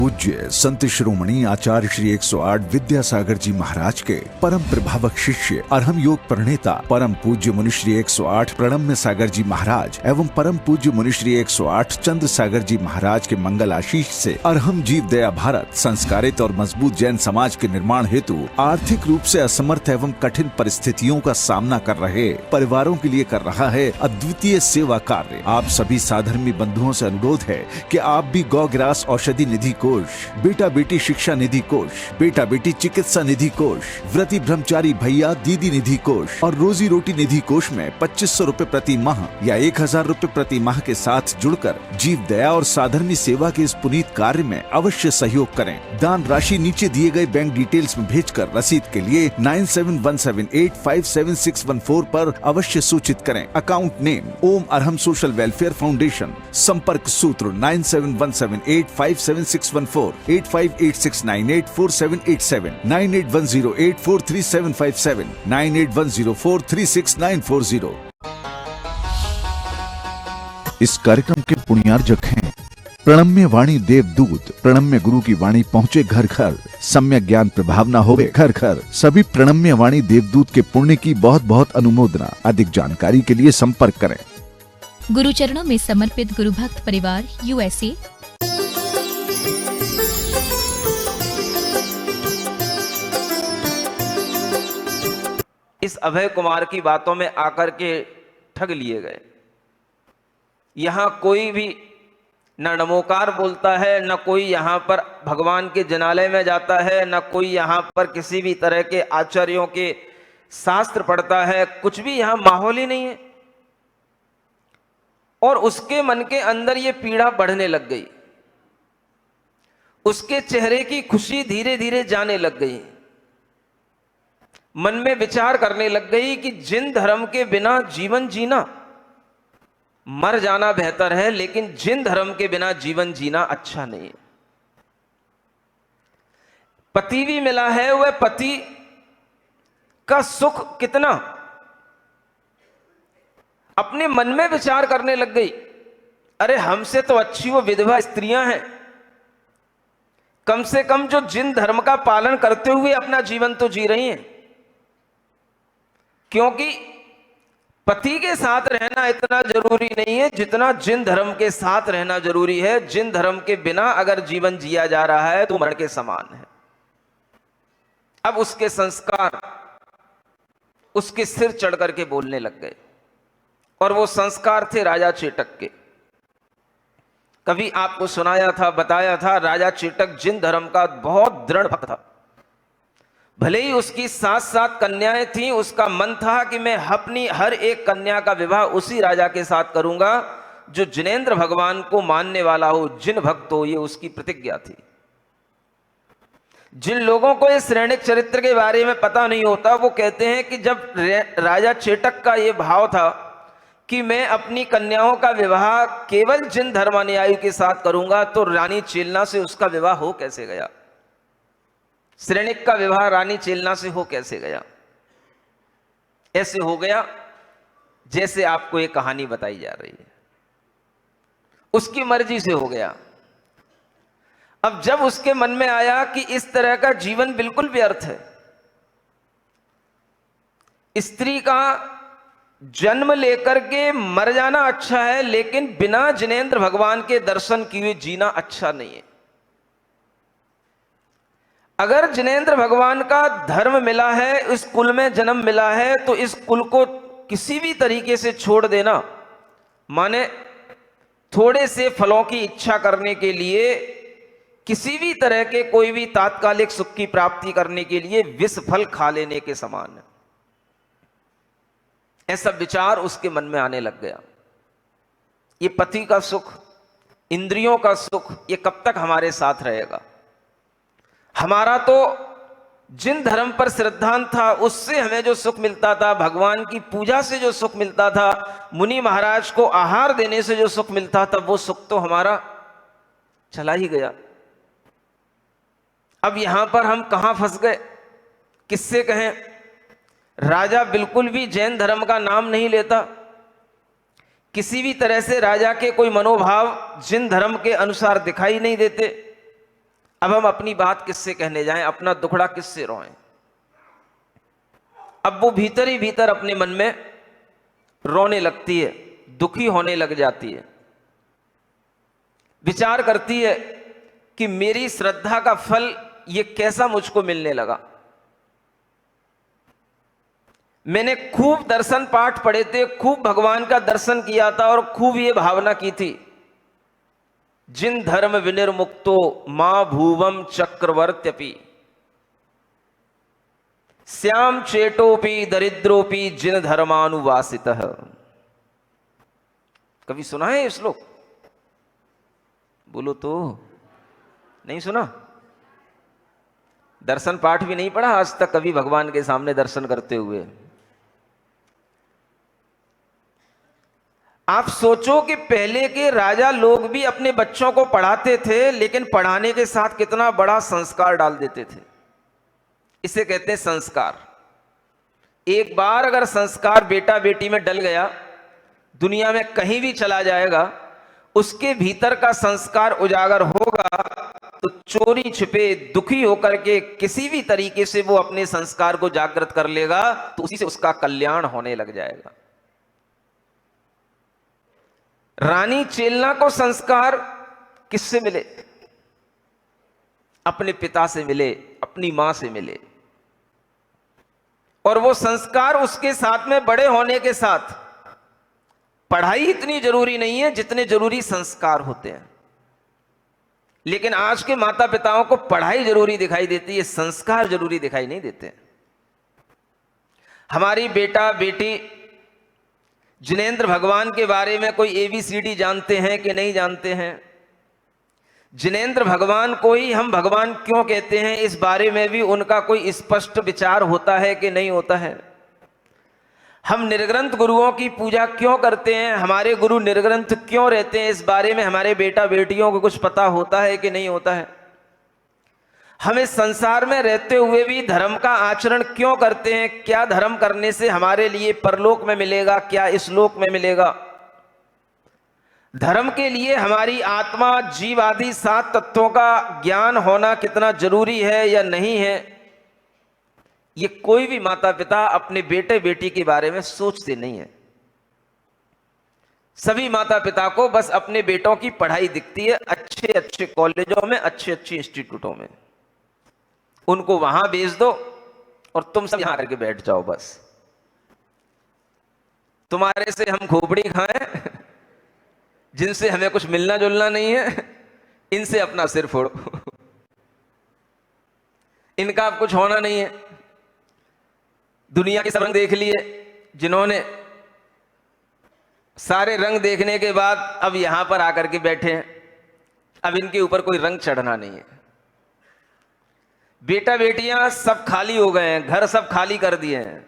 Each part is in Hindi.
पूज्य संत श्रोमणी आचार्य श्री 108 विद्यासागर जी महाराज के परम प्रभावक शिष्य अरहम योग प्रणेता परम पूज्य मुनि श्री 108 प्रणम्य सागर जी महाराज एवं परम पूज्य मुनि श्री 108 चंद्र सागर जी महाराज के मंगल आशीष से अरहम जीव दया भारत संस्कारित और मजबूत जैन समाज के निर्माण हेतु आर्थिक रूप से असमर्थ एवं कठिन परिस्थितियों का सामना कर रहे परिवारों के लिए कर रहा है अद्वितीय सेवा कार्य। आप सभी साधर्मी बंधुओं से अनुरोध है कि आप भी गौग्रास औषधि निधि कोष, बेटा बेटी शिक्षा निधि कोष, बेटा बेटी चिकित्सा निधि कोष, व्रती ब्रह्मचारी भैया दीदी निधि कोष और रोजी रोटी निधि कोष में 2500 रूपए प्रति माह या 1000 रूपए प्रति माह के साथ जुड़कर जीव दया और साधर्मी सेवा के इस पुनीत कार्य में अवश्य सहयोग करें। दान राशि नीचे दिए गए बैंक डिटेल्स में भेजकर रसीद के लिए 9717857614 पर अवश्य सूचित करें। अकाउंट नेम ओम अरहम सोशल वेलफेयर फाउंडेशन। संपर्क सूत्र 9717857614, 8586984787, 9810843757, 9810436940। इस कार्यक्रम के पुण्यार्जक हैं प्रणम्य वाणी देवदूत। प्रणम्य गुरु की वाणी पहुँचे घर घर, सम्यक ज्ञान प्रभाव न होवे घर घर। सभी प्रणम्य वाणी देवदूत के पुण्य की बहुत बहुत अनुमोदना। अधिक जानकारी के लिए संपर्क करें। गुरु चरणों में समर्पित गुरु भक्त परिवार USA। इस अभय कुमार की बातों में आकर के ठग लिए गए। यहां कोई भी न नमोकार बोलता है, न कोई यहां पर भगवान के जनालय में जाता है, न कोई यहां पर किसी भी तरह के आचार्यों के शास्त्र पढ़ता है। कुछ भी यहां माहौल ही नहीं है। और उसके मन के अंदर ये पीड़ा बढ़ने लग गई। उसके चेहरे की खुशी धीरे धीरे जाने लग गई। मन में विचार करने लग गई कि जिन धर्म के बिना जीवन जीना, मर जाना बेहतर है, लेकिन जिन धर्म के बिना जीवन जीना अच्छा नहीं है। पति भी मिला है, वह पति का सुख कितना, अपने मन में विचार करने लग गई। अरे हमसे तो अच्छी वो विधवा स्त्रियां हैं, कम से कम जो जिन धर्म का पालन करते हुए अपना जीवन तो जी रही हैं। क्योंकि पति के साथ रहना इतना जरूरी नहीं है जितना जिन धर्म के साथ रहना जरूरी है। जिन धर्म के बिना अगर जीवन जिया जा रहा है तो मरण के समान है। अब उसके संस्कार उसके सिर चढ़ करके बोलने लग गए। और वो संस्कार थे राजा चेटक के। कभी आपको सुनाया था, बताया था, राजा चेटक जिन धर्म का बहुत दृढ़ भक्त था। भले ही उसकी 7 कन्याएं थीं, उसका मन था कि मैं अपनी हर एक कन्या का विवाह उसी राजा के साथ करूंगा जो जिनेंद्र भगवान को मानने वाला हो, जिन भक्त हो। ये उसकी प्रतिज्ञा थी। जिन लोगों को इस ऋणिक चरित्र के बारे में पता नहीं होता, वो कहते हैं कि जब राजा चेटक का ये भाव था कि मैं अपनी कन्याओं का विवाह केवल जिन धर्मानुयायी के साथ करूंगा, तो रानी चेलना से उसका विवाह हो कैसे गया? श्रेणिक का विवाह रानी चेलना से हो कैसे गया? ऐसे हो गया जैसे आपको एक कहानी बताई जा रही है। उसकी मर्जी से हो गया। अब जब उसके मन में आया कि इस तरह का जीवन बिल्कुल व्यर्थ है, स्त्री का जन्म लेकर के मर जाना अच्छा है, लेकिन बिना जिनेंद्र भगवान के दर्शन किए जीना अच्छा नहीं है। अगर जिनेंद्र भगवान का धर्म मिला है, इस कुल में जन्म मिला है, तो इस कुल को किसी भी तरीके से छोड़ देना माने थोड़े से फलों की इच्छा करने के लिए, किसी भी तरह के कोई भी तात्कालिक सुख की प्राप्ति करने के लिए विष फल खा लेने के समान है। ऐसा विचार उसके मन में आने लग गया। ये पति का सुख, इंद्रियों का सुख, ये कब तक हमारे साथ रहेगा? हमारा तो जिन धर्म पर श्रद्धान था, उससे हमें जो सुख मिलता था, भगवान की पूजा से जो सुख मिलता था, मुनि महाराज को आहार देने से जो सुख मिलता था, वो सुख तो हमारा चला ही गया। अब यहां पर हम कहां फंस गए, किससे कहें? राजा बिल्कुल भी जैन धर्म का नाम नहीं लेता। किसी भी तरह से राजा के कोई मनोभाव जिन धर्म के अनुसार दिखाई नहीं देते। अब हम अपनी बात किससे कहने जाएं, अपना दुखड़ा किससे रोएं। अब वो भीतर ही भीतर अपने मन में रोने लगती है, दुखी होने लग जाती है, विचार करती है कि मेरी श्रद्धा का फल ये कैसा मुझको मिलने लगा। मैंने खूब दर्शन पाठ पढ़े थे, खूब भगवान का दर्शन किया था और खूब ये भावना की थी, जिन धर्म विनिर्मुक्तो मां भूवम चक्रवर्त्यपि श्याम चेटोपि दरिद्रोपि जिन धर्मानुवासितः। कभी सुना है ये श्लोक? बोलो तो। नहीं सुना? दर्शन पाठ भी नहीं पढ़ा आज तक कभी भगवान के सामने दर्शन करते हुए? आप सोचो कि पहले के राजा लोग भी अपने बच्चों को पढ़ाते थे, लेकिन पढ़ाने के साथ कितना बड़ा संस्कार डाल देते थे। इसे कहते हैं संस्कार। एक बार अगर संस्कार बेटा बेटी में डल गया, दुनिया में कहीं भी चला जाएगा, उसके भीतर का संस्कार उजागर होगा तो चोरी छिपे दुखी होकर के किसी भी तरीके से वो अपने संस्कार को जागृत कर लेगा, तो उसी से उसका कल्याण होने लग जाएगा। रानी चेलना को संस्कार किससे मिले? अपने पिता से मिले, अपनी मां से मिले, और वो संस्कार उसके साथ में बड़े होने के साथ पढ़ाई इतनी जरूरी नहीं है जितने जरूरी संस्कार होते हैं। लेकिन आज के माता पिताओं को पढ़ाई जरूरी दिखाई देती है, संस्कार जरूरी दिखाई नहीं देते। हमारी बेटा बेटी जिनेंद्र भगवान के बारे में कोई ABCD जानते हैं कि नहीं जानते हैं? जिनेंद्र भगवान को ही हम भगवान क्यों कहते हैं, इस बारे में भी उनका कोई स्पष्ट विचार होता है कि नहीं होता है? हम निर्ग्रंथ गुरुओं की पूजा क्यों करते हैं, हमारे गुरु निर्ग्रंथ क्यों रहते हैं, इस बारे में हमारे बेटा बेटियों को कुछ पता होता है कि नहीं होता है? हम इस संसार में रहते हुए भी धर्म का आचरण क्यों करते हैं? क्या धर्म करने से हमारे लिए परलोक में मिलेगा, क्या इस लोक में मिलेगा? धर्म के लिए हमारी आत्मा जीव आदि 7 तत्वों का ज्ञान होना कितना जरूरी है या नहीं है, ये कोई भी माता पिता अपने बेटे बेटी के बारे में सोचते नहीं है। सभी माता पिता को बस अपने बेटों की पढ़ाई दिखती है, अच्छे अच्छे कॉलेजों में, अच्छे अच्छे इंस्टीट्यूटों में। उनको वहां भेज दो और तुम सब यहां करके बैठ जाओ, बस तुम्हारे से हम खोपड़ी खाएं, जिनसे हमें कुछ मिलना जुलना नहीं है, इनसे अपना सिर फोड़ो, इनका अब कुछ होना नहीं है। दुनिया के सब रंग देख लिए जिन्होंने, सारे रंग देखने के बाद अब यहां पर आकर के बैठे हैं, अब इनके ऊपर कोई रंग चढ़ना नहीं है। बेटा बेटियां सब खाली हो गए हैं, घर सब खाली कर दिए हैं,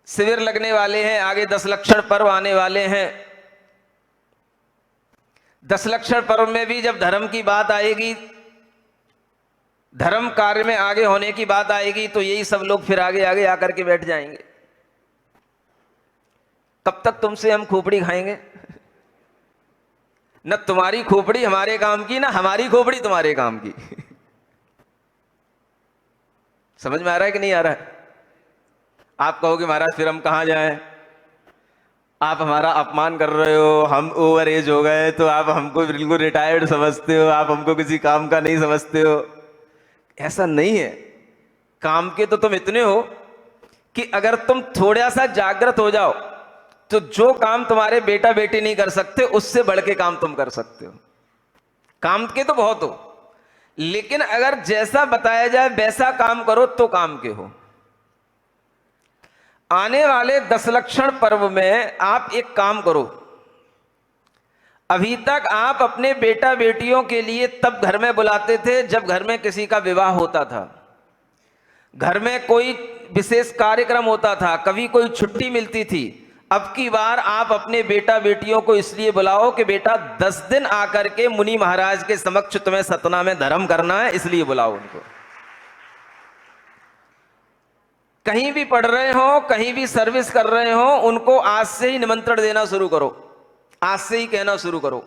शिविर लगने वाले हैं, आगे 10 लक्षण पर्व आने वाले हैं। 10 लक्षण पर्व में भी जब धर्म की बात आएगी, धर्म कार्य में आगे होने की बात आएगी, तो यही सब लोग फिर आगे आगे आकर के बैठ जाएंगे। कब तक तुमसे हम खोपड़ी खाएंगे? न तुम्हारी खोपड़ी हमारे काम की, ना हमारी खोपड़ी तुम्हारे काम की। समझ में आ रहा है कि नहीं आ रहा है? आप कहोगे महाराज फिर हम कहां जाएं, आप हमारा अपमान कर रहे हो, हम ओवर एज हो गए तो आप हमको बिल्कुल रिटायर्ड समझते हो, आप हमको किसी काम का नहीं समझते हो। ऐसा नहीं है। काम के तो तुम इतने हो कि अगर तुम थोड़ा सा जागृत हो जाओ तो जो काम तुम्हारे बेटा बेटी नहीं कर सकते, उससे बढ़ के काम तुम कर सकते हो। काम के तो बहुत हो, लेकिन अगर जैसा बताया जाए वैसा काम करो तो काम के हो। आने वाले 10 लक्षण पर्व में आप एक काम करो। अभी तक आप अपने बेटा बेटियों के लिए तब घर में बुलाते थे जब घर में किसी का विवाह होता था, घर में कोई विशेष कार्यक्रम होता था, कभी कोई छुट्टी मिलती थी। अब की बार आप अपने बेटा बेटियों को इसलिए बुलाओ कि बेटा 10 दिन आकर के मुनि महाराज के समक्ष तुम्हें सतना में धर्म करना है, इसलिए बुलाओ उनको। कहीं भी पढ़ रहे हो, कहीं भी सर्विस कर रहे हो, उनको आज से ही निमंत्रण देना शुरू करो, आज से ही कहना शुरू करो।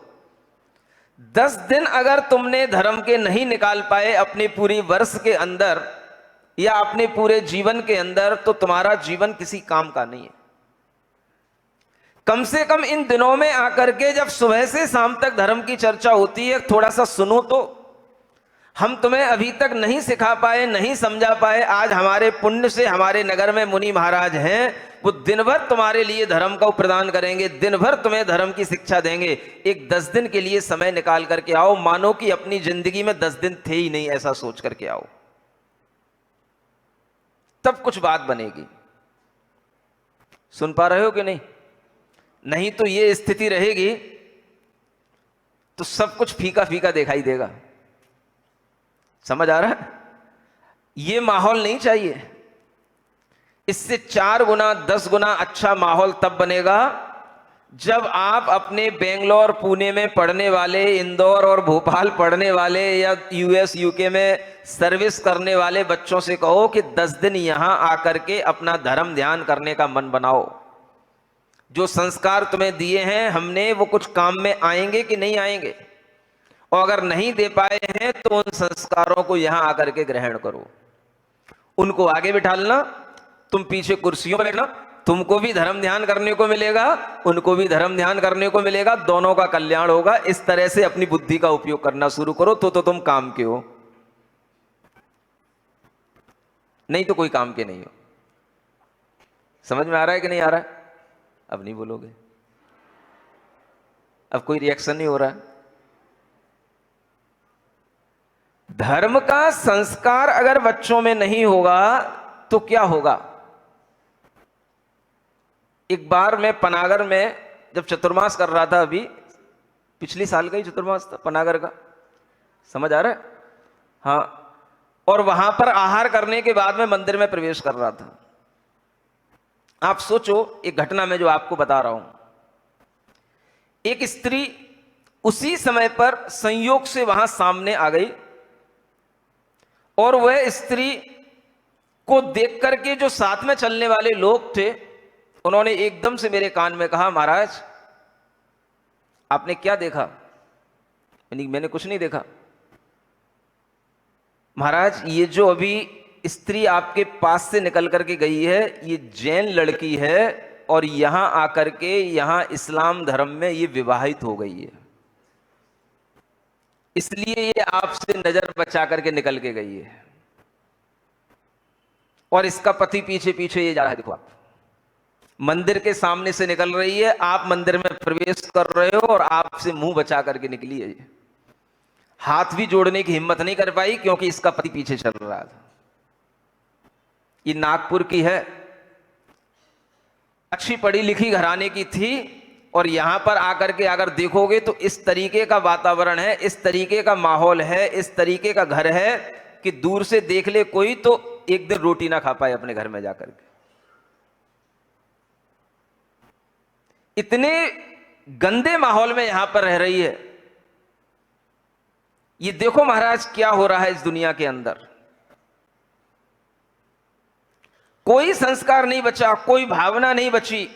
10 दिन अगर तुमने धर्म के नहीं निकाल पाए अपने पूरी वर्ष के अंदर या अपने पूरे जीवन के अंदर, तो तुम्हारा जीवन किसी काम का नहीं है। कम से कम इन दिनों में आकर के जब सुबह से शाम तक धर्म की चर्चा होती है, थोड़ा सा सुनो तो। हम तुम्हें अभी तक नहीं सिखा पाए, नहीं समझा पाए। आज हमारे पुण्य से हमारे नगर में मुनि महाराज हैं, वो दिन भर तुम्हारे लिए धर्म का प्रदान करेंगे, दिन भर तुम्हें धर्म की शिक्षा देंगे। एक 10 दिन के लिए समय निकाल करके आओ, मानो कि अपनी जिंदगी में 10 दिन थे ही नहीं, ऐसा सोच करके आओ, तब कुछ बात बनेगी। सुन पा रहे हो कि नहीं? नहीं तो ये स्थिति रहेगी तो सब कुछ फीका फीका दिखाई देगा। समझ आ रहा है? ये माहौल नहीं चाहिए। इससे 4 गुना 10 गुना अच्छा माहौल तब बनेगा जब आप अपने बेंगलोर पुणे में पढ़ने वाले, इंदौर और भोपाल पढ़ने वाले या यूएस यूके में सर्विस करने वाले बच्चों से कहो कि 10 दिन यहां आकर के अपना धर्म ध्यान करने का मन बनाओ। जो संस्कार तुम्हें दिए हैं हमने, वो कुछ काम में आएंगे कि नहीं आएंगे? और अगर नहीं दे पाए हैं तो उन संस्कारों को यहां आकर के ग्रहण करो। उनको आगे बिठालना, तुम पीछे कुर्सियों पर बैठना। तुमको भी धर्म ध्यान करने को मिलेगा, उनको भी धर्म ध्यान करने को मिलेगा, दोनों का कल्याण होगा। इस तरह से अपनी बुद्धि का उपयोग करना शुरू करो तो तुम काम के हो, नहीं तो कोई काम के नहीं हो। समझ में आ रहा है कि नहीं आ रहा है? अब नहीं बोलोगे, अब कोई रिएक्शन नहीं हो रहा है। धर्म का संस्कार अगर बच्चों में नहीं होगा तो क्या होगा? एक बार मैं पनागर में जब चतुर्मास कर रहा था, अभी पिछली साल का ही चतुर्मास था पनागर का, समझ आ रहा है? हाँ, और वहां पर आहार करने के बाद मैं मंदिर में प्रवेश कर रहा था। आप सोचो, एक घटना में जो आपको बता रहा हूं, एक स्त्री उसी समय पर संयोग से वहां सामने आ गई और वह स्त्री को देख करके जो साथ में चलने वाले लोग थे, उन्होंने एकदम से मेरे कान में कहा, महाराज आपने क्या देखा? मैंने कुछ नहीं देखा। महाराज, ये जो अभी स्त्री आपके पास से निकल करके गई है, ये जैन लड़की है और यहां आकर के यहां इस्लाम धर्म में ये विवाहित हो गई है, इसलिए ये आपसे नजर बचा करके निकल के गई है और इसका पति पीछे पीछे ये जा रहा है। देखो, आप मंदिर के सामने से निकल रही है, आप मंदिर में प्रवेश कर रहे हो और आपसे मुंह बचा करके निकली है। ये हाथ भी जोड़ने की हिम्मत नहीं कर पाई क्योंकि इसका पति पीछे चल रहा था। ये नागपुर की है, अच्छी पढ़ी लिखी घराने की थी और यहां पर आकर के अगर देखोगे तो इस तरीके का वातावरण है, इस तरीके का माहौल है, इस तरीके का घर है कि दूर से देख ले कोई तो एक दिन रोटी ना खा पाए अपने घर में जाकर के। इतने गंदे माहौल में यहां पर रह रही है। ये देखो महाराज क्या हो रहा है इस दुनिया के अंदर। कोई संस्कार नहीं बचा, कोई भावना नहीं बची।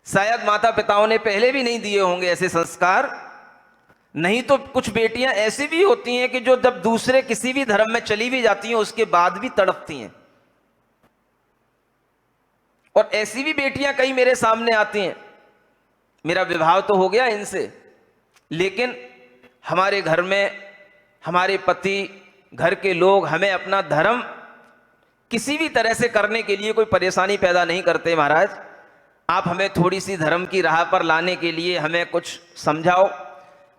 शायद माता पिताओं ने पहले भी नहीं दिए होंगे ऐसे संस्कार, नहीं तो कुछ बेटियां ऐसी भी होती हैं कि जो जब दूसरे किसी भी धर्म में चली भी जाती हैं उसके बाद भी तड़पती हैं। और ऐसी भी बेटियां कई मेरे सामने आती हैं, मेरा विवाह तो हो गया इनसे, लेकिन हमारे घर में हमारे पति, घर के लोग हमें अपना धर्म किसी भी तरह से करने के लिए कोई परेशानी पैदा नहीं करते। महाराज, आप हमें थोड़ी सी धर्म की राह पर लाने के लिए हमें कुछ समझाओ,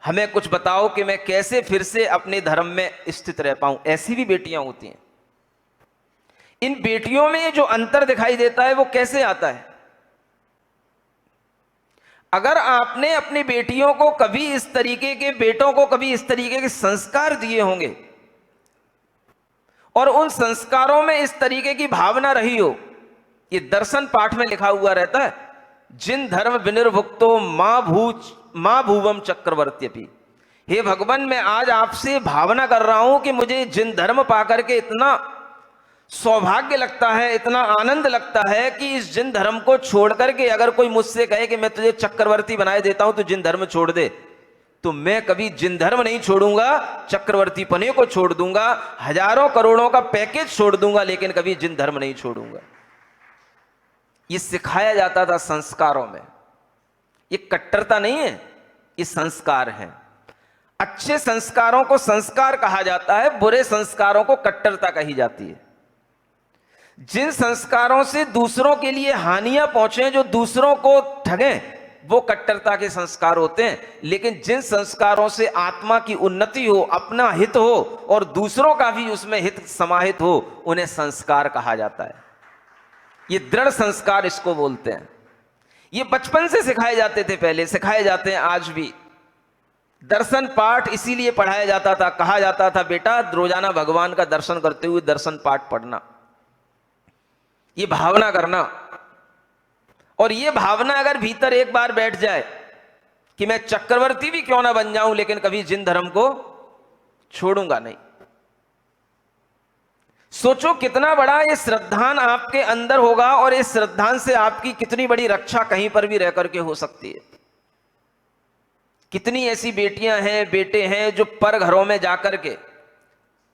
हमें कुछ बताओ कि मैं कैसे फिर से अपने धर्म में स्थित रह पाऊं। ऐसी भी बेटियां होती हैं। इन बेटियों में जो अंतर दिखाई देता है वो कैसे आता है? अगर आपने अपनी बेटियों को कभी इस तरीके के, बेटों को कभी इस तरीके के संस्कार दिए होंगे और उन संस्कारों में इस तरीके की भावना रही हो, ये दर्शन पाठ में लिखा हुआ रहता है, जिन धर्म विनिर्भुक्तो मां भूवम चक्रवर्त्यपि। हे भगवान, मैं आज आपसे भावना कर रहा हूं कि मुझे जिन धर्म पाकर के इतना सौभाग्य लगता है, इतना आनंद लगता है कि इस जिन धर्म को छोड़ करके अगर कोई मुझसे कहे कि मैं तुझे चक्रवर्ती बनाए देता हूं तो जिन धर्म छोड़ दे, तो मैं कभी जिन धर्म नहीं छोड़ूंगा, चक्रवर्ती पने को छोड़ दूंगा, हजारों करोड़ों का पैकेज छोड़ दूंगा, लेकिन कभी जिन धर्म नहीं छोड़ूंगा। ये सिखाया जाता था संस्कारों में। ये कट्टरता नहीं है, ये संस्कार है। अच्छे संस्कारों को संस्कार कहा जाता है, बुरे संस्कारों को कट्टरता कही जाती है। जिन संस्कारों से दूसरों के लिए हानियां पहुंचे, जो दूसरों को ठगें, वो कट्टरता के संस्कार होते हैं। लेकिन जिन संस्कारों से आत्मा की उन्नति हो, अपना हित हो और दूसरों का भी उसमें हित समाहित हो, उन्हें संस्कार कहा जाता है। ये दृढ़ संस्कार इसको बोलते हैं। ये बचपन से सिखाए जाते थे, पहले सिखाए जाते हैं, आज भी। दर्शन पाठ इसीलिए पढ़ाया जाता था, कहा जाता था बेटा रोजाना भगवान का दर्शन करते हुए दर्शन पाठ पढ़ना, ये भावना करना। और ये भावना अगर भीतर एक बार बैठ जाए कि मैं चक्रवर्ती भी क्यों ना बन जाऊं, लेकिन कभी जिन धर्म को छोड़ूंगा नहीं। सोचो कितना बड़ा ये श्रद्धान आपके अंदर होगा, और इस श्रद्धान से आपकी कितनी बड़ी रक्षा कहीं पर भी रह करके हो सकती है। कितनी ऐसी बेटियां हैं, बेटे हैं, जो पर घरों में जाकर के,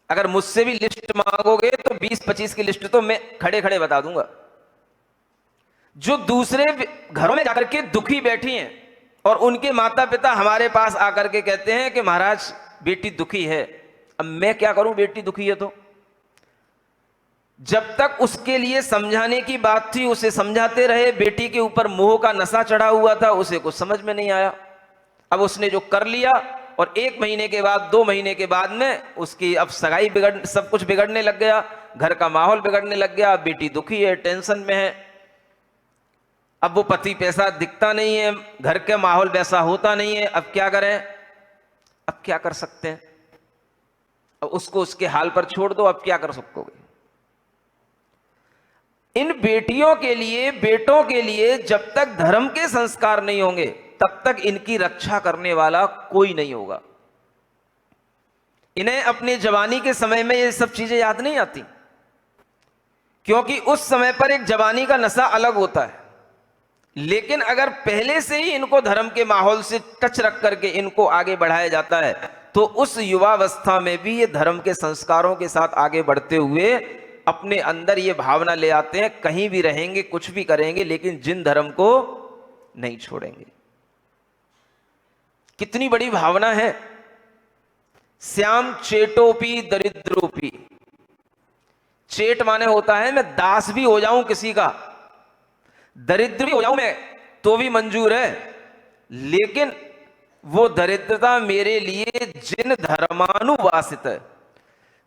अगर मुझसे भी लिस्ट मांगोगे तो 20-25 की लिस्ट तो मैं खड़े खड़े बता दूंगा, जो दूसरे घरों में जाकर के दुखी बैठी हैं, और उनके माता पिता हमारे पास आकर के कहते हैं कि महाराज बेटी दुखी है। अब मैं क्या करूं, बेटी दुखी है तो जब तक उसके लिए समझाने की बात थी उसे समझाते रहे। बेटी के ऊपर मोह का नशा चढ़ा हुआ था, उसे कुछ समझ में नहीं आया। अब उसने जो कर लिया, और 1 महीने के बाद, 2 महीने के बाद में उसकी अब सगाई सब कुछ बिगड़ने लग गया, घर का माहौल बिगड़ने लग गया। बेटी दुखी है, टेंशन में है। अब वो पति पैसा दिखता नहीं है, घर का माहौल वैसा होता नहीं है। अब क्या करें, अब क्या कर सकते हैं? अब उसको उसके हाल पर छोड़ दो, अब क्या कर सकोगे? इन बेटियों के लिए, बेटों के लिए जब तक धर्म के संस्कार नहीं होंगे, तब तक इनकी रक्षा करने वाला कोई नहीं होगा। इन्हें अपनी जवानी के समय में ये सब चीजें याद नहीं आती, क्योंकि उस समय पर एक जवानी का नशा अलग होता है। लेकिन अगर पहले से ही इनको धर्म के माहौल से टच रख करके इनको आगे बढ़ाया जाता है, तो उस युवावस्था में भी ये धर्म के संस्कारों के साथ आगे बढ़ते हुए अपने अंदर ये भावना ले आते हैं, कहीं भी रहेंगे, कुछ भी करेंगे, लेकिन जिन धर्म को नहीं छोड़ेंगे। कितनी बड़ी भावना है। श्याम चेटोपी दरिद्रोपी। चेट माने होता है मैं दास भी हो जाऊं किसी का, दरिद्र भी हो जाऊं मैं तो भी मंजूर है, लेकिन वो दरिद्रता मेरे लिए जिन धर्मानुवासित है।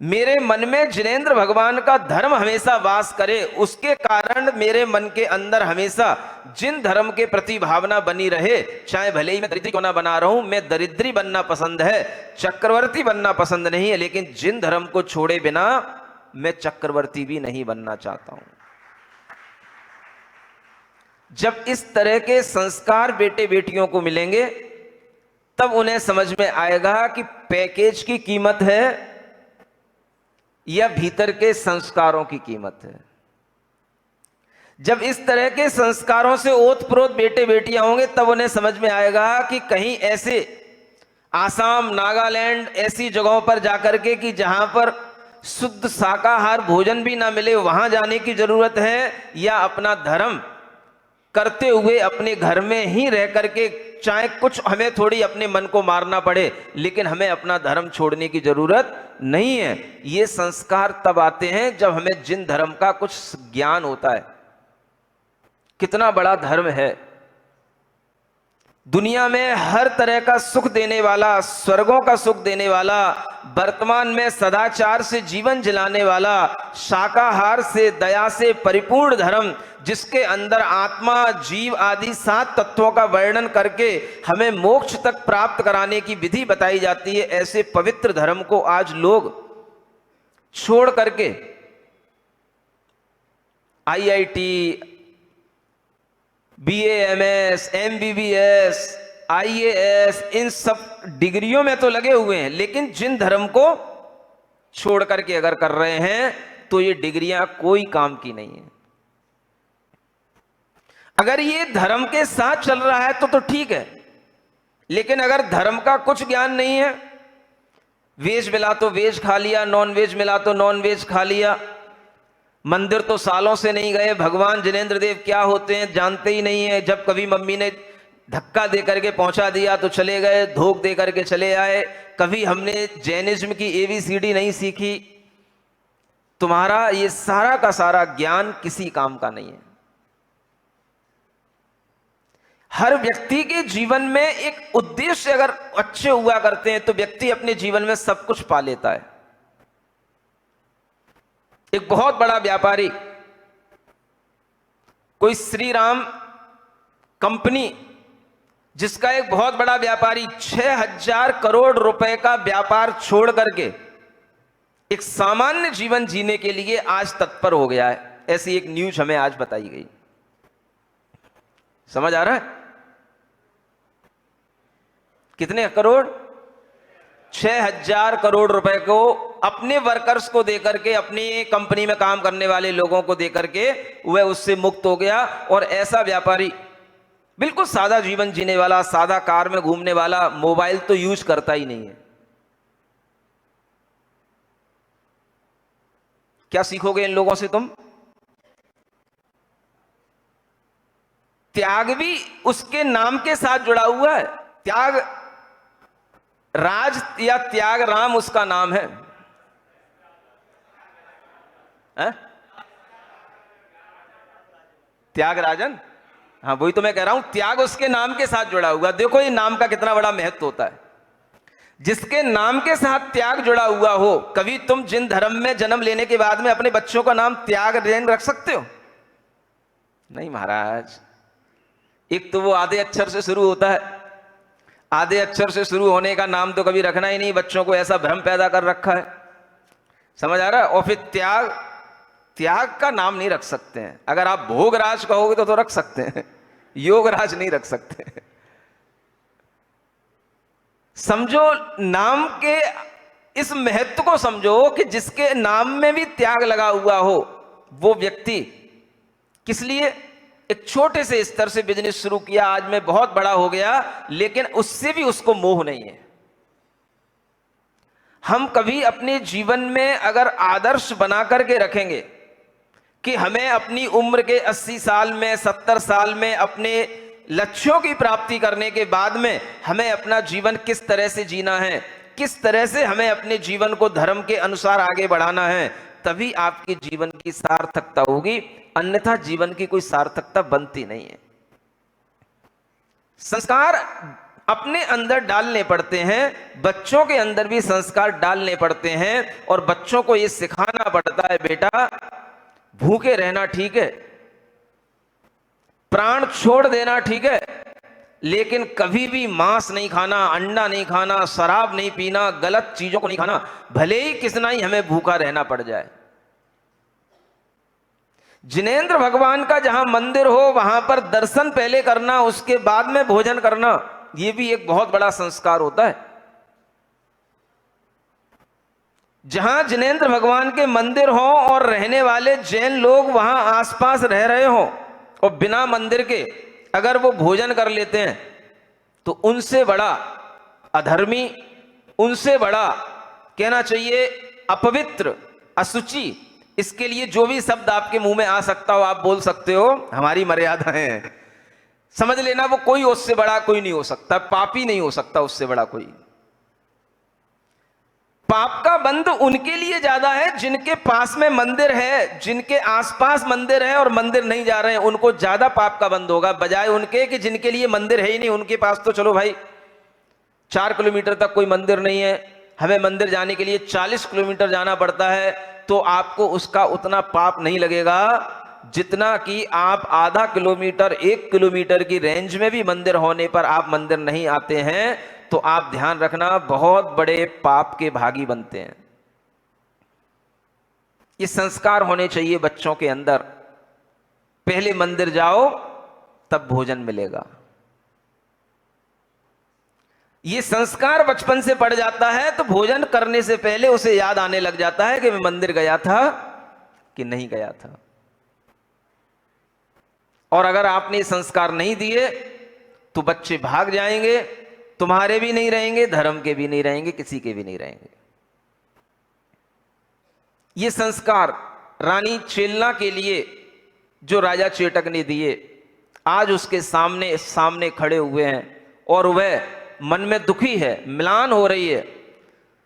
मेरे मन में जिनेंद्र भगवान का धर्म हमेशा वास करे, उसके कारण मेरे मन के अंदर हमेशा जिन धर्म के प्रति भावना बनी रहे। चाहे भले ही मैं दरिद्री क्यों ना बना रहा हूं, मैं दरिद्री बनना पसंद है, चक्रवर्ती बनना पसंद नहीं है, लेकिन जिन धर्म को छोड़े बिना मैं चक्रवर्ती भी नहीं बनना चाहता हूं। जब इस तरह के संस्कार बेटे बेटियों को मिलेंगे, तब उन्हें समझ में आएगा कि पैकेज की कीमत है या भीतर के संस्कारों की कीमत है। जब इस तरह के संस्कारों से ओतप्रोत बेटे बेटियां होंगे, तब उन्हें समझ में आएगा कि कहीं ऐसे आसाम, नागालैंड ऐसी जगहों पर जाकर के कि जहां पर शुद्ध शाकाहार भोजन भी ना मिले, वहां जाने की जरूरत है, या अपना धर्म करते हुए अपने घर में ही रह करके, चाहे कुछ हमें थोड़ी अपने मन को मारना पड़े, लेकिन हमें अपना धर्म छोड़ने की जरूरत नहीं है। ये संस्कार तब आते हैं जब हमें जिन धर्म का कुछ ज्ञान होता है। कितना बड़ा धर्म है, दुनिया में हर तरह का सुख देने वाला, स्वर्गों का सुख देने वाला, वर्तमान में सदाचार से जीवन जिलाने वाला, शाकाहार से, दया से परिपूर्ण धर्म, जिसके अंदर आत्मा, जीव आदि 7 तत्वों का वर्णन करके हमें मोक्ष तक प्राप्त कराने की विधि बताई जाती है। ऐसे पवित्र धर्म को आज लोग छोड़ करके IIT, BAMS, MBBS, IAS, इन सब डिग्रियों में तो लगे हुए हैं, लेकिन जिन धर्म को छोड़ करके अगर कर रहे हैं तो ये डिग्रियां कोई काम की नहीं है। अगर ये धर्म के साथ चल रहा है तो ठीक है, लेकिन अगर धर्म का कुछ ज्ञान नहीं है, वेज मिला तो वेज खा लिया, नॉन वेज मिला तो नॉन वेज खा लिया, मंदिर तो सालों से नहीं गए, भगवान जिनेंद्र देव क्या होते हैं जानते ही नहीं है, जब कभी मम्मी ने धक्का दे करके पहुंचा दिया तो चले गए, धोख दे करके चले आए, कभी हमने जैनिज्म की ABCD नहीं सीखी, तुम्हारा ये सारा का सारा ज्ञान किसी काम का नहीं है। हर व्यक्ति के जीवन में एक उद्देश्य अगर अच्छे हुआ करते हैं तो व्यक्ति अपने जीवन में सब कुछ पा लेता है। एक बहुत बड़ा व्यापारी, कोई श्री राम कंपनी, जिसका एक बहुत बड़ा व्यापारी 6000 करोड़ रुपए का व्यापार छोड़ करके एक सामान्य जीवन जीने के लिए आज तत्पर हो गया है, ऐसी एक न्यूज हमें आज बताई गई। समझ आ रहा है? कितने करोड़? 6000 करोड़ रुपए को अपने वर्कर्स को देकर के, अपनी कंपनी में काम करने वाले लोगों को देकर के वह उससे मुक्त हो गया। और ऐसा व्यापारी बिल्कुल सादा जीवन जीने वाला, सादा कार में घूमने वाला, मोबाइल तो यूज करता ही नहीं है। क्या सीखोगे इन लोगों से तुम? त्याग भी उसके नाम के साथ जुड़ा हुआ है। त्याग राज या त्याग राम उसका नाम है, त्यागराजन। हाँ, वही तो मैं कह रहा हूं, त्याग उसके नाम के साथ जुड़ा हुआ। देखो ये नाम का कितना बड़ा महत्व होता है। जिसके नाम के साथ त्याग जुड़ा हुआ हो, कभी तुम जिन धर्म में जन्म लेने के बाद में अपने बच्चों का नाम त्यागराजन रख सकते हो? नहीं महाराज। एक तो वो आधे अक्षर से शुरू होता है, आधे अक्षर से शुरू होने का नाम तो कभी रखना ही नहीं, बच्चों को ऐसा भ्रम पैदा कर रखा है। समझ आ रहा है? और फिर त्याग, त्याग का नाम नहीं रख सकते हैं। अगर आप भोगराज कहोगे तो रख सकते हैं, योगराज नहीं रख सकते। समझो नाम के इस महत्व को, समझो कि जिसके नाम में भी त्याग लगा हुआ हो, वो व्यक्ति किस लिए एक छोटे से स्तर से बिजनेस शुरू किया, आज में बहुत बड़ा हो गया, लेकिन उससे भी उसको मोह नहीं है। हम कभी अपने जीवन में अगर आदर्श बना करके रखेंगे कि हमें अपनी उम्र के 80 साल में, 70 साल में अपने लक्ष्यों की प्राप्ति करने के बाद में हमें अपना जीवन किस तरह से जीना है, किस तरह से हमें अपने जीवन को धर्म के अनुसार आगे बढ़ाना है, तभी आपके जीवन की सार्थकता होगी। अन्यथा जीवन की कोई सार्थकता बनती नहीं है। संस्कार अपने अंदर डालने पड़ते हैं, बच्चों के अंदर भी संस्कार डालने पड़ते हैं, और बच्चों को यह सिखाना पड़ता है, बेटा भूखे रहना ठीक है, प्राण छोड़ देना ठीक है, लेकिन कभी भी मांस नहीं खाना, अंडा नहीं खाना, शराब नहीं पीना, गलत चीजों को नहीं खाना, भले ही कितना ही हमें भूखा रहना पड़ जाए। जिनेंद्र भगवान का जहां मंदिर हो वहां पर दर्शन पहले करना, उसके बाद में भोजन करना, यह भी एक बहुत बड़ा संस्कार होता है। जहां जिनेंद्र भगवान के मंदिर हो और रहने वाले जैन लोग वहां आसपास रह रहे हो और बिना मंदिर के अगर वो भोजन कर लेते हैं, तो उनसे बड़ा अधर्मी, उनसे बड़ा कहना चाहिए अपवित्र, अशुचि, इसके लिए जो भी शब्द आपके मुंह में आ सकता हो आप बोल सकते हो, हमारी मर्यादा है। समझ लेना, वो कोई उससे बड़ा कोई नहीं हो सकता, पापी नहीं हो सकता उससे बड़ा कोई। पाप का बंध उनके लिए ज्यादा है जिनके पास में मंदिर है, जिनके आसपास मंदिर है और मंदिर नहीं जा रहे हैं, उनको ज्यादा पाप का बंध होगा, बजाय उनके कि जिनके लिए मंदिर है ही नहीं। उनके पास तो चलो भाई 4 किलोमीटर तक कोई मंदिर नहीं है, हमें मंदिर जाने के लिए 40 किलोमीटर जाना पड़ता है, तो आपको उसका उतना पाप नहीं लगेगा जितना कि आप आधा किलोमीटर, 1 किलोमीटर की रेंज में भी मंदिर होने पर आप मंदिर नहीं आते हैं, तो आप ध्यान रखना बहुत बड़े पाप के भागी बनते हैं। ये संस्कार होने चाहिए बच्चों के अंदर, पहले मंदिर जाओ तब भोजन मिलेगा। ये संस्कार बचपन से पड़ जाता है तो भोजन करने से पहले उसे याद आने लग जाता है कि मैं मंदिर गया था कि नहीं गया था। और अगर आपने संस्कार नहीं दिए तो बच्चे भाग जाएंगे, तुम्हारे भी नहीं रहेंगे, धर्म के भी नहीं रहेंगे, किसी के भी नहीं रहेंगे। ये संस्कार रानी चेलना के लिए जो राजा चेटक ने दिए, आज उसके सामने सामने खड़े हुए हैं और वह मन में दुखी है, म्लान हो रही है,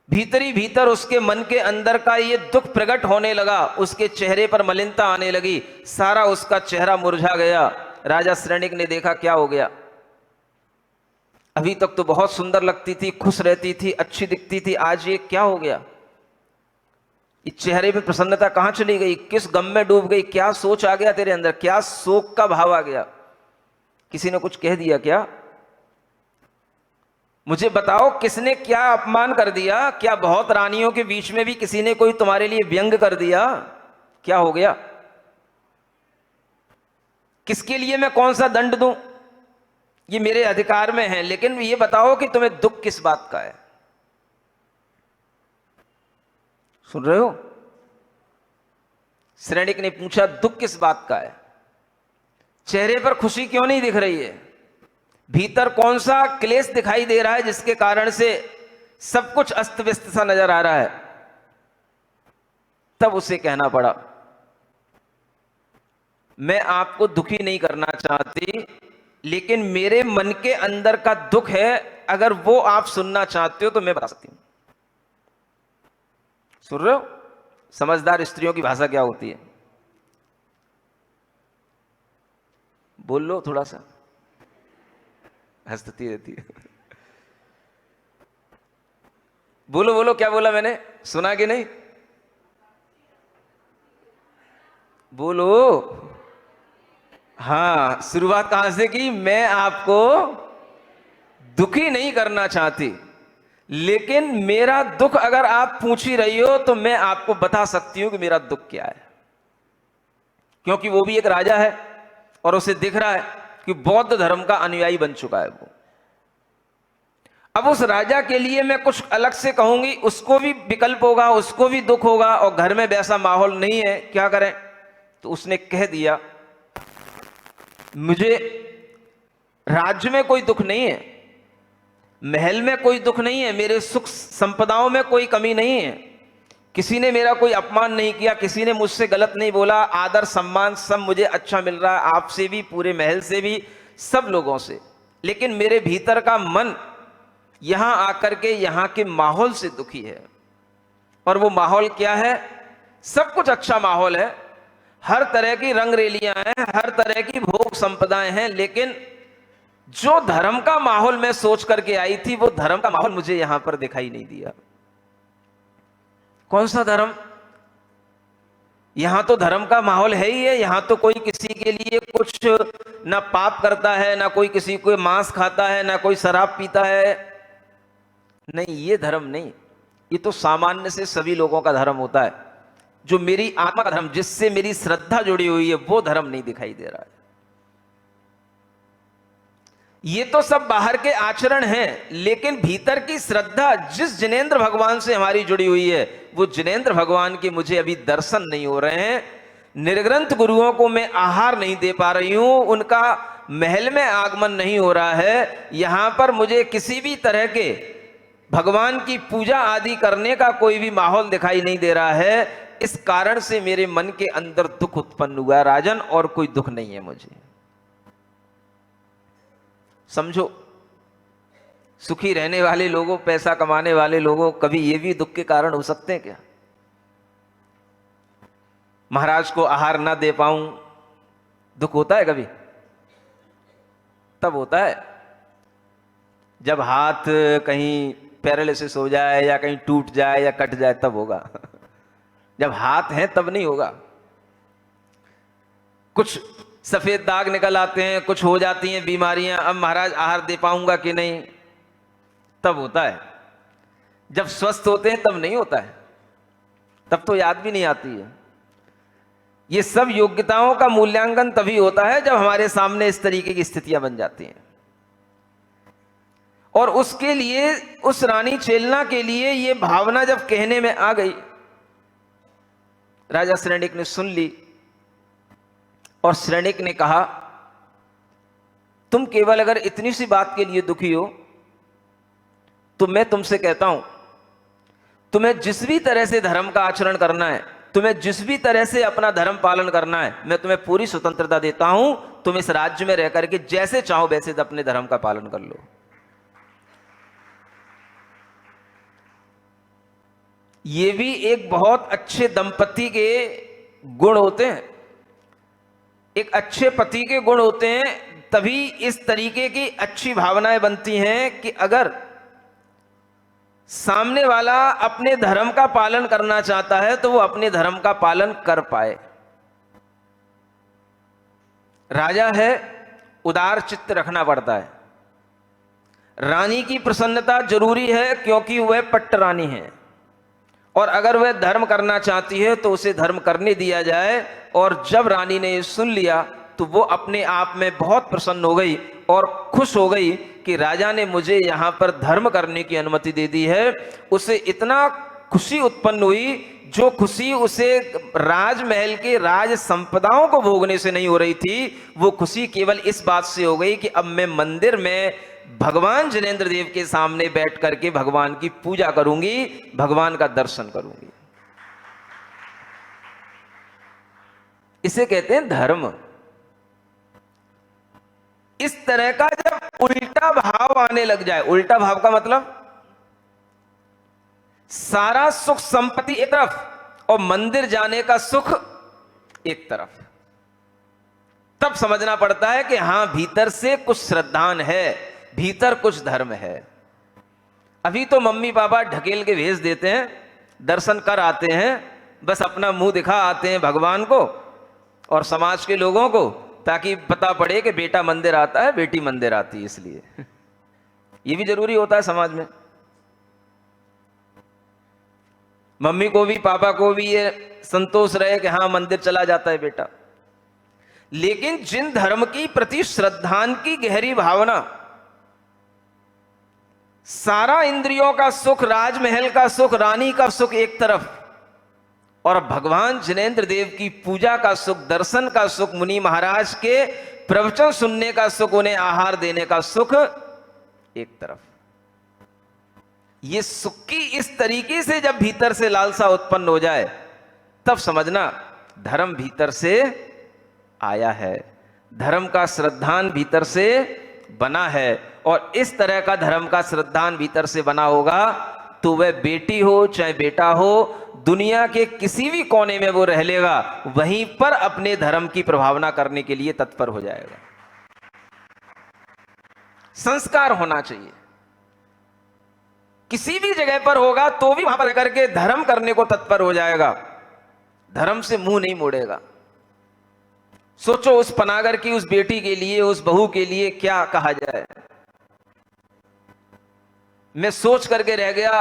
भीतरी भीतर उसके मन के अंदर का ये दुख प्रकट होने लगा, उसके चेहरे पर मलिनता आने लगी, सारा उसका चेहरा मुरझा गया। राजा श्रेणिक ने देखा क्या हो गया, अभी तक तो बहुत सुंदर लगती थी, खुश रहती थी, अच्छी दिखती थी, आज ये क्या हो गया, इस चेहरे पे प्रसन्नता कहां चली गई, किस गम में डूब गई, क्या सोच आ गया तेरे अंदर, क्या शोक का भाव आ गया, किसी ने कुछ कह दिया क्या, मुझे बताओ किसने क्या अपमान कर दिया, क्या बहुत रानियों के बीच में भी किसी ने कोई तुम्हारे लिए व्यंग कर दिया, क्या हो गया, किसके लिए मैं कौन सा दंड दूं, ये मेरे अधिकार में है, लेकिन ये बताओ कि तुम्हें दुख किस बात का है। सुन रहे हो, श्रेणिक ने पूछा दुख किस बात का है, चेहरे पर खुशी क्यों नहीं दिख रही है, भीतर कौन सा क्लेश दिखाई दे रहा है जिसके कारण से सब कुछ अस्त व्यस्त सा नजर आ रहा है। तब उसे कहना पड़ा, मैं आपको दुखी नहीं करना चाहती, लेकिन मेरे मन के अंदर का दुख है, अगर वो आप सुनना चाहते हो तो मैं बता सकती हूं। सुन रहे हो, समझदार स्त्रियों की भाषा क्या होती है, बोल लो, थोड़ा सा हंसती रहती है, बोलो बोलो, क्या बोला मैंने, सुना कि नहीं, बोलो। हाँ, शुरुआत कहां से की, मैं आपको दुखी नहीं करना चाहती, लेकिन मेरा दुख अगर आप पूछ ही रही हो तो मैं आपको बता सकती हूं कि मेरा दुख क्या है, क्योंकि वो भी एक राजा है और उसे दिख रहा है कि बौद्ध धर्म का अनुयायी बन चुका है वो। अब उस राजा के लिए मैं कुछ अलग से कहूंगी, उसको भी विकल्प होगा, उसको भी दुख होगा, और घर में वैसा माहौल नहीं है, क्या करें। तो उसने कह दिया, मुझे राज्य में कोई दुख नहीं है, महल में कोई दुख नहीं है, मेरे सुख संपदाओं में कोई कमी नहीं है, किसी ने मेरा कोई अपमान नहीं किया, किसी ने मुझसे गलत नहीं बोला, आदर सम्मान सब मुझे अच्छा मिल रहा है, आपसे भी, पूरे महल से भी, सब लोगों से। लेकिन मेरे भीतर का मन यहां आकर के यहां के माहौल से दुखी है। और वो माहौल क्या है, सब कुछ अच्छा माहौल है, हर तरह की रंगरेलियां हैं, हर तरह की भोग संपदाएं हैं, लेकिन जो धर्म का माहौल मैं सोच करके आई थी, वो धर्म का माहौल मुझे यहां पर दिखाई नहीं दिया। कौन सा धर्म, यहां तो धर्म का माहौल है ही है, यहां तो कोई किसी के लिए कुछ ना पाप करता है, ना कोई किसी को मांस खाता है, ना कोई शराब पीता है, नहीं, ये धर्म नहीं, ये तो सामान्य से सभी लोगों का धर्म होता है। जो मेरी आत्मा का धर्म, जिससे मेरी श्रद्धा जुड़ी हुई है, वो धर्म नहीं दिखाई दे रहा है। ये तो सब बाहर के आचरण हैं, लेकिन भीतर की श्रद्धा जिस जिनेंद्र भगवान से हमारी जुड़ी हुई है, वो जिनेंद्र भगवान के मुझे अभी दर्शन नहीं हो रहे हैं। निर्ग्रंथ गुरुओं को मैं आहार नहीं दे पा रही हूं, उनका महल में आगमन नहीं हो रहा है, यहां पर मुझे किसी भी तरह के भगवान की पूजा आदि करने का कोई भी माहौल दिखाई नहीं दे रहा है। इस कारण से मेरे मन के अंदर दुख उत्पन्न हुआ राजन, और कोई दुख नहीं है मुझे। समझो, सुखी रहने वाले लोगों, पैसा कमाने वाले लोगों, कभी ये भी दुख के कारण हो सकते हैं क्या। महाराज को आहार ना दे पाऊं, दुख होता है कभी, तब होता है जब हाथ कहीं पैरालिसिस हो जाए, या कहीं टूट जाए, या कट जाए, तब होगा। जब हाथ है तब नहीं होगा। कुछ सफेद दाग निकल आते हैं, कुछ हो जाती हैं बीमारियां, अब महाराज आहार दे पाऊंगा कि नहीं, तब होता है। जब स्वस्थ होते हैं तब नहीं होता है, तब तो याद भी नहीं आती है। ये सब योग्यताओं का मूल्यांकन तभी होता है जब हमारे सामने इस तरीके की स्थितियां बन जाती हैं। और उसके लिए, उस रानी चेलना के लिए ये भावना जब कहने में आ गई, राजा श्रेणिक ने सुन ली, और श्रेणिक ने कहा, तुम केवल अगर इतनी सी बात के लिए दुखी हो तो मैं तुमसे कहता हूं, तुम्हें जिस भी तरह से धर्म का आचरण करना है, तुम्हें जिस भी तरह से अपना धर्म पालन करना है, मैं तुम्हें पूरी स्वतंत्रता देता हूं। तुम इस राज्य में रह करके जैसे चाहो वैसे अपने धर्म का पालन कर लो। ये भी एक बहुत अच्छे दंपति के गुण होते हैं, एक अच्छे पति के गुण होते हैं। तभी इस तरीके की अच्छी भावनाएं बनती हैं कि अगर सामने वाला अपने धर्म का पालन करना चाहता है तो वो अपने धर्म का पालन कर पाए। राजा है, उदार चित्त रखना पड़ता है। रानी की प्रसन्नता जरूरी है क्योंकि वह पट्ट रानी है, और अगर वह धर्म करना चाहती है तो उसे धर्म करने दिया जाए। और जब रानी ने ये सुन लिया तो वो अपने आप में बहुत प्रसन्न हो गई और खुश हो गई कि राजा ने मुझे यहां पर धर्म करने की अनुमति दे दी है। उसे इतना खुशी उत्पन्न हुई, जो खुशी उसे राजमहल के राज संपदाओं को भोगने से नहीं हो रही थी, वो खुशी केवल इस बात से हो गई कि अब मैं मंदिर में भगवान जिनेंद्र देव के सामने बैठ करके भगवान की पूजा करूंगी, भगवान का दर्शन करूंगी। इसे कहते हैं धर्म। इस तरह का जब उल्टा भाव आने लग जाए, उल्टा भाव का मतलब सारा सुख संपत्ति एक तरफ और मंदिर जाने का सुख एक तरफ, तब समझना पड़ता है कि हां भीतर से कुछ श्रद्धान है, भीतर कुछ धर्म है। अभी तो मम्मी पापा ढकेल के भेज देते हैं, दर्शन कर आते हैं, बस अपना मुंह दिखा आते हैं भगवान को और समाज के लोगों को, ताकि पता पड़े कि बेटा मंदिर आता है, बेटी मंदिर आती है। इसलिए ये भी जरूरी होता है समाज में। मम्मी को भी पापा को भी ये संतोष रहे कि हां मंदिर चला जाता है बेटा। लेकिन जिन धर्म की प्रति श्रद्धान की गहरी भावना, सारा इंद्रियों का सुख, राजमहल का सुख, रानी का सुख एक तरफ, और भगवान जिनेंद्र देव की पूजा का सुख, दर्शन का सुख, मुनि महाराज के प्रवचन सुनने का सुख, उन्हें आहार देने का सुख एक तरफ। ये सुख की इस तरीके से जब भीतर से लालसा उत्पन्न हो जाए, तब समझना धर्म भीतर से आया है, धर्म का श्रद्धान भीतर से बना है। और इस तरह का धर्म का श्रद्धान भीतर से बना होगा तो वह बेटी हो चाहे बेटा हो, दुनिया के किसी भी कोने में वो रह लेगा, वहीं पर अपने धर्म की प्रभावना करने के लिए तत्पर हो जाएगा। संस्कार होना चाहिए। किसी भी जगह पर होगा तो भी वहां पर करके धर्म करने को तत्पर हो जाएगा, धर्म से मुंह नहीं मोड़ेगा। सोचो उस पनागर की उस बेटी के लिए, उस बहू के लिए क्या कहा जाए। मैं सोच करके रह गया,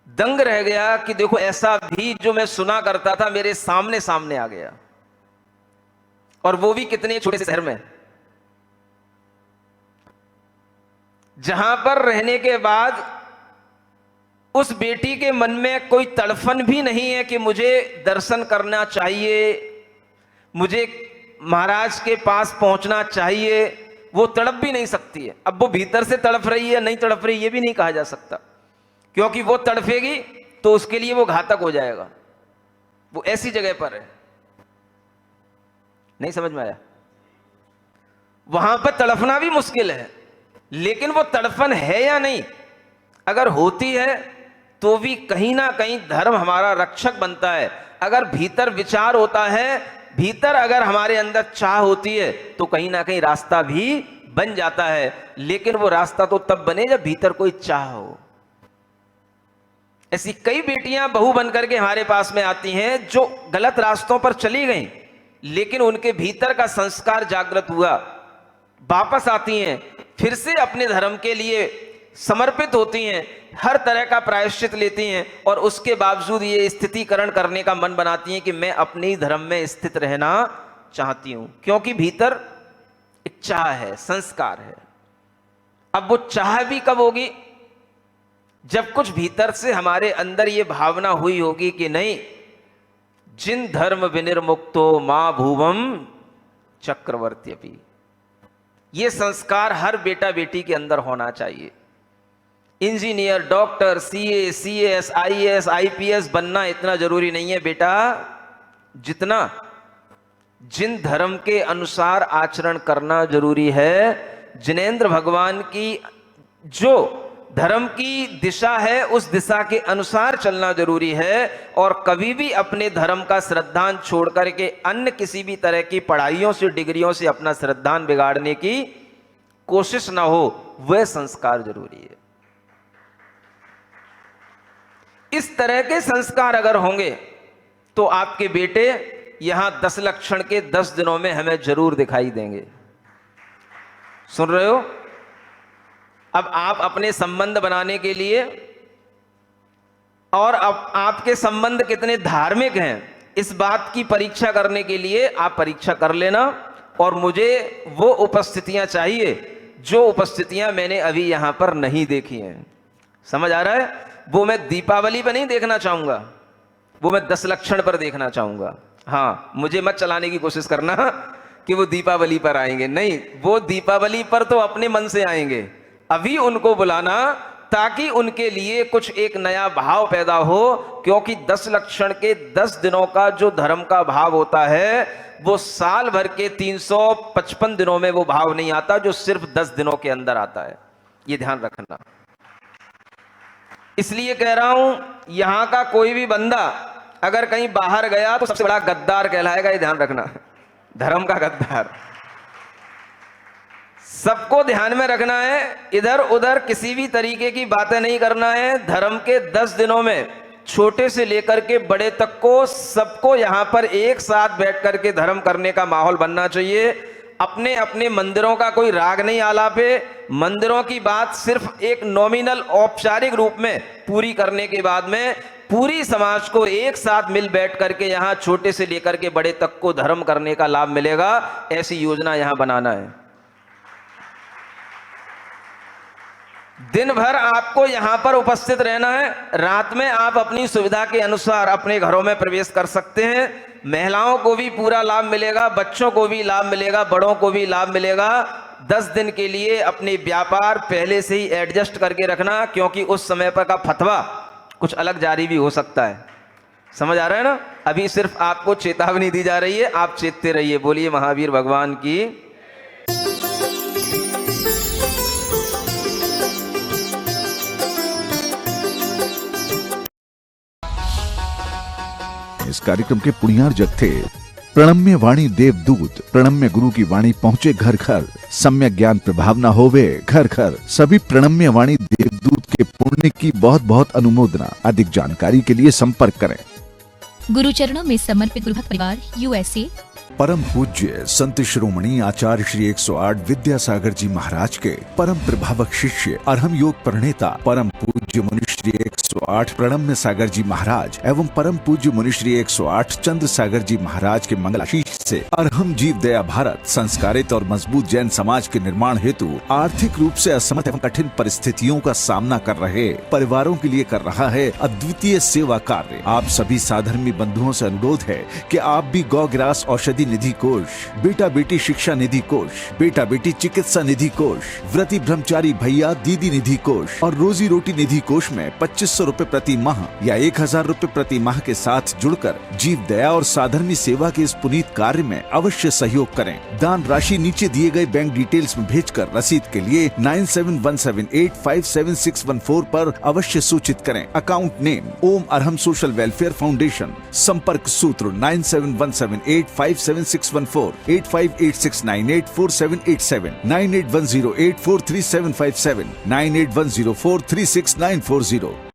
दंग रह गया कि देखो ऐसा भी जो मैं सुना करता था मेरे सामने सामने आ गया, और वो भी कितने छोटे से शहर में, जहां पर रहने के बाद उस बेटी के मन में कोई तड़फन भी नहीं है कि मुझे दर्शन करना चाहिए, मुझे महाराज के पास पहुंचना चाहिए। वो तड़प भी नहीं सकती है। अब वो भीतर से तड़प रही है नहीं तड़प रही ये भी नहीं कहा जा सकता, क्योंकि वो तड़फेगी तो उसके लिए वो घातक हो जाएगा। वो ऐसी जगह पर है, नहीं समझ में आया? वहां पर तड़फना भी मुश्किल है, लेकिन वो तड़फन है या नहीं, अगर होती है तो भी कहीं ना कहीं धर्म हमारा रक्षक बनता है। अगर भीतर विचार होता है, भीतर अगर हमारे अंदर चाह होती है, तो कहीं ना कहीं रास्ता भी बन जाता है। लेकिन वो रास्ता तो तब बने जब भीतर कोई चाह हो। ऐसी कई बेटियां बहू बनकर के हमारे पास में आती हैं जो गलत रास्तों पर चली गईं, लेकिन उनके भीतर का संस्कार जागृत हुआ, वापस आती हैं, फिर से अपने धर्म के लिए समर्पित होती हैं, हर तरह का प्रायश्चित लेती हैं, और उसके बावजूद ये स्थितिकरण करने का मन बनाती हैं कि मैं अपने ही धर्म में स्थित रहना चाहती हूं, क्योंकि भीतर एक चाह है, संस्कार है। अब वो चाह भी कब होगी? जब कुछ भीतर से हमारे अंदर ये भावना हुई होगी कि नहीं, जिन धर्म विनिर्मुक्तो मां भुवम चक्रवर्ती। ये संस्कार हर बेटा बेटी के अंदर होना चाहिए। Engineer, doctor, CA, CS, IAS, IPS बनना इतना जरूरी नहीं है बेटा, जितना जिन धर्म के अनुसार आचरण करना जरूरी है। जिनेंद्र भगवान की जो धर्म की दिशा है उस दिशा के अनुसार चलना जरूरी है, और कभी भी अपने धर्म का श्रद्धान छोड़ करके अन्य किसी भी तरह की पढ़ाइयों से, डिग्रियों से अपना श्रद्धान बिगाड़ने की कोशिश ना हो, वह संस्कार जरूरी है। इस तरह के संस्कार अगर होंगे तो आपके बेटे यहां 10 लक्षण के 10 दिनों में हमें जरूर दिखाई देंगे। सुन रहे हो? अब आप अपने संबंध बनाने के लिए, और अब आपके संबंध कितने धार्मिक हैं, इस बात की परीक्षा करने के लिए आप परीक्षा कर लेना, और मुझे वो उपस्थितियां चाहिए जो उपस्थितियां मैंने अभी यहां पर नहीं देखी हैं। समझ आ रहा है? वो मैं दीपावली पर नहीं देखना चाहूंगा, वो मैं 10 लक्षण पर देखना चाहूंगा। हाँ, मुझे मत चलाने की कोशिश करना कि वो दीपावली पर आएंगे, नहीं, वो दीपावली पर तो अपने मन से आएंगे। अभी उनको बुलाना ताकि उनके लिए कुछ एक नया भाव पैदा हो, क्योंकि 10 लक्षण के 10 दिनों का जो धर्म का भाव होता है वो साल भर के 355 दिनों में वो भाव नहीं आता, जो सिर्फ 10 दिनों के अंदर आता है। ये ध्यान रखना। इसलिए कह रहा हूं, यहां का कोई भी बंदा अगर कहीं बाहर गया तो सबसे बड़ा गद्दार कहलाएगा, ये ध्यान रखना। धर्म का गद्दार। सबको ध्यान में रखना है, इधर उधर किसी भी तरीके की बातें नहीं करना है। धर्म के 10 दिनों में छोटे से लेकर के बड़े तक को सबको यहां पर एक साथ बैठ करके धर्म करने का माहौल बनना चाहिए। अपने अपने मंदिरों का कोई राग नहीं आलापे। मंदिरों की बात सिर्फ एक नॉमिनल, औपचारिक रूप में पूरी करने के बाद में पूरी समाज को एक साथ मिल बैठ करके यहां छोटे से लेकर के बड़े तक को धर्म करने का लाभ मिलेगा, ऐसी योजना यहां बनाना है। दिन भर आपको यहां पर उपस्थित रहना है। रात में आप अपनी सुविधा के अनुसार अपने घरों में प्रवेश कर सकते हैं। महिलाओं को भी पूरा लाभ मिलेगा, बच्चों को भी लाभ मिलेगा, बड़ों को भी लाभ मिलेगा। 10 दिन के लिए अपने व्यापार पहले से ही एडजस्ट करके रखना, क्योंकि उस समय पर का फतवा कुछ अलग जारी भी हो सकता है। समझ आ रहा है ना? अभी सिर्फ आपको चेतावनी दी जा रही है, आप चेतते रहिए। बोलिए महावीर भगवान की। इस कार्यक्रम के पुण्यार्जक थे प्रणम्य वाणी देवदूत। प्रणम्य गुरु की वाणी पहुँचे घर घर, सम्यक ज्ञान प्रभावना होवे घर घर। सभी प्रणम्य वाणी देवदूत के पुण्य की बहुत बहुत अनुमोदना। अधिक जानकारी के लिए संपर्क करें। गुरु चरणों में समर्पित गुरुभक्त परिवार, USA। परम पूज्य संत शिरोमणि आचार्य श्री 108 विद्यासागर जी महाराज के परम प्रभावक शिष्य अरहम योग प्रणेता परम पूज्य मुनि श्री 108 प्रणम्य सागर जी महाराज एवं परम पूज्य मुनि श्री 108 चंद्र सागर जी महाराज के मंगलाशीष से अरहम जीव दया भारत संस्कारित और मजबूत जैन समाज के निर्माण हेतु आर्थिक रूप से असमर्थ एवं कठिन परिस्थितियों का सामना कर रहे परिवारों के लिए कर रहा है अद्वितीय सेवा कार्य। आप सभी साधर्मी बंधुओं से अनुरोध है कि आप भी गौ ग्रास औषधि निधि कोष, बेटा बेटी शिक्षा निधि कोष, बेटा बेटी चिकित्सा निधि कोष, व्रती ब्रह्मचारी भैया दीदी निधि कोष और रोजी रोटी निधि कोष में 2500 रुपए प्रति माह या 1000 रुपए प्रति माह के साथ जुड़कर जीव दया और साधर्मी सेवा के इस पुनीत कार्य में अवश्य सहयोग करें। दान राशि नीचे दिए गए बैंक डिटेल्स में भेजकर रसीद के लिए 9717857614 पर अवश्य सूचित करें। अकाउंट नेम ओम अरहम सोशल वेलफेयर फाउंडेशन। संपर्क सूत्र 9717857614 8586984787 9810843757 9810436940।